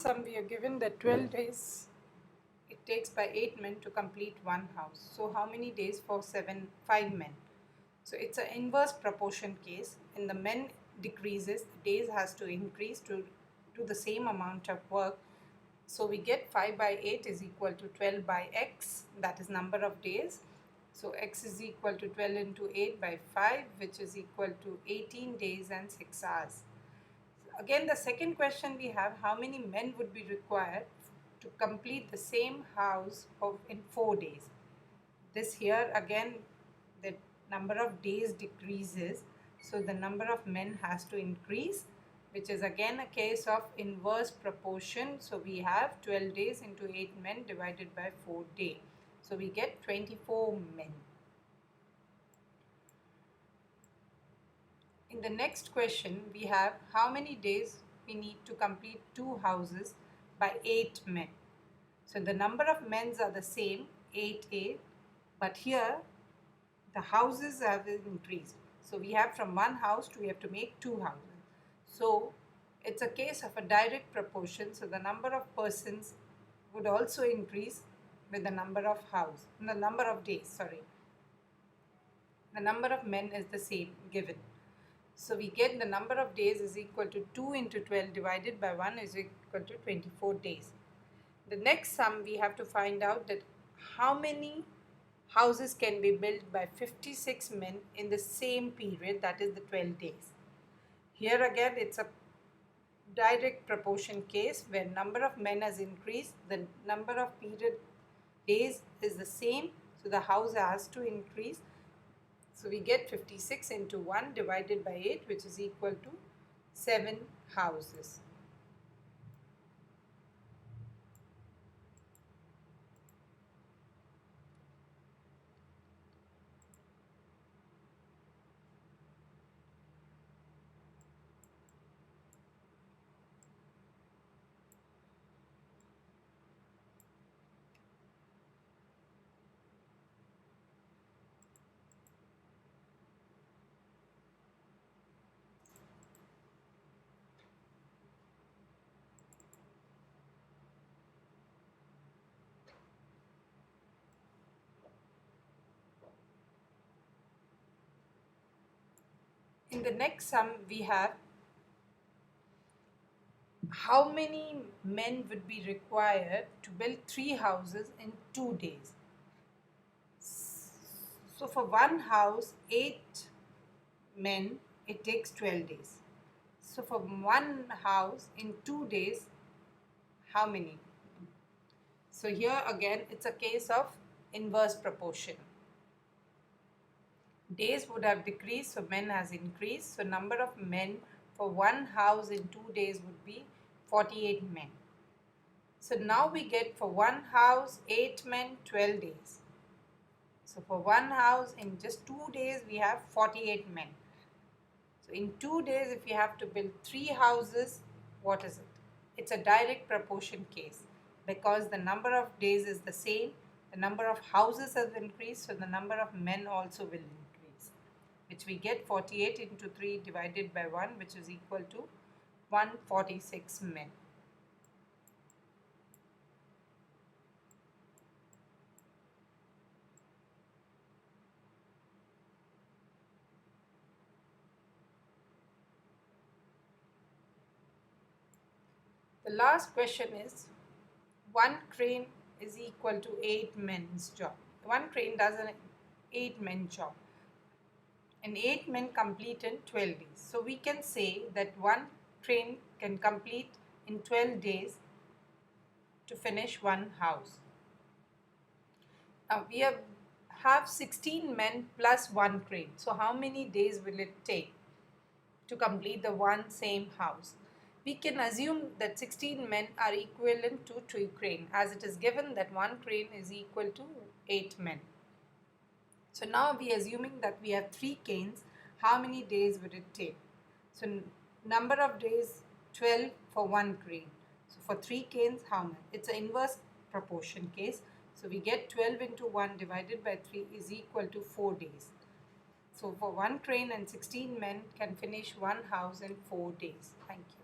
Sum we are given that 12 days it takes by 8 men to complete one house. So how many days for 5 men? So it's an inverse proportion case. In the men decreases, the days has to increase to do the same amount of work. So we get 5 by 8 is equal to 12 by x, that is number of days. So x is equal to 12 into 8 by 5, which is equal to 18 days and 6 hours. Again, the second question we have, how many men would be required to complete the same house in 4 days? This here again, the number of days decreases, so the number of men has to increase, which is again a case of inverse proportion. So we have 12 days into 8 men divided by 4 days. So we get 24 men. In the next question, we have how many days we need to complete 2 houses by 8 men. So the number of men are the same, 8, but here the houses have increased. So we have from one house we have to make 2 houses. So it's a case of a direct proportion. So the number of persons would also increase with the number of days. The number of men is the same given. So we get the number of days is equal to 2 into 12 divided by 1 is equal to 24 days. The next sum we have to find out that how many houses can be built by 56 men in the same period, that is the 12 days. Here again it's a direct proportion case where number of men has increased, the number of period days is the same, so the house has to increase. So we get 56 into 1 divided by 8, which is equal to 7 houses. In the next sum we have how many men would be required to build 3 houses in 2 days. So for one house, 8 men, it takes 12 days. So for one house in 2 days, how many? So here again, it's a case of inverse proportion. Days would have decreased, so men has increased. So number of men for one house in 2 days would be 48 men. So now we get for one house 8 men, 12 days. So for one house in just 2 days we have 48 men. So in 2 days if we have to build 3 houses, what is it? It's a direct proportion case because the number of days is the same, the number of houses has increased, so the number of men also will increase, which we get 48 into 3 divided by 1, which is equal to 146 men. The last question is, one crane is equal to 8 men's job. One crane does an 8 men job and 8 men complete in 12 days. So we can say that one crane can complete in 12 days to finish one house. Now we have 16 men plus one crane. So how many days will it take to complete the one same house? We can assume that 16 men are equivalent to 2 crane, as it is given that one crane is equal to 8 men. So now we are assuming that we have 3 cranes. How many days would it take? So number of days 12 for one crane. So for 3 cranes, how much? It's an inverse proportion case. So we get 12 into 1 divided by 3 is equal to 4 days. So for one crane and 16 men can finish one house in 4 days. Thank you.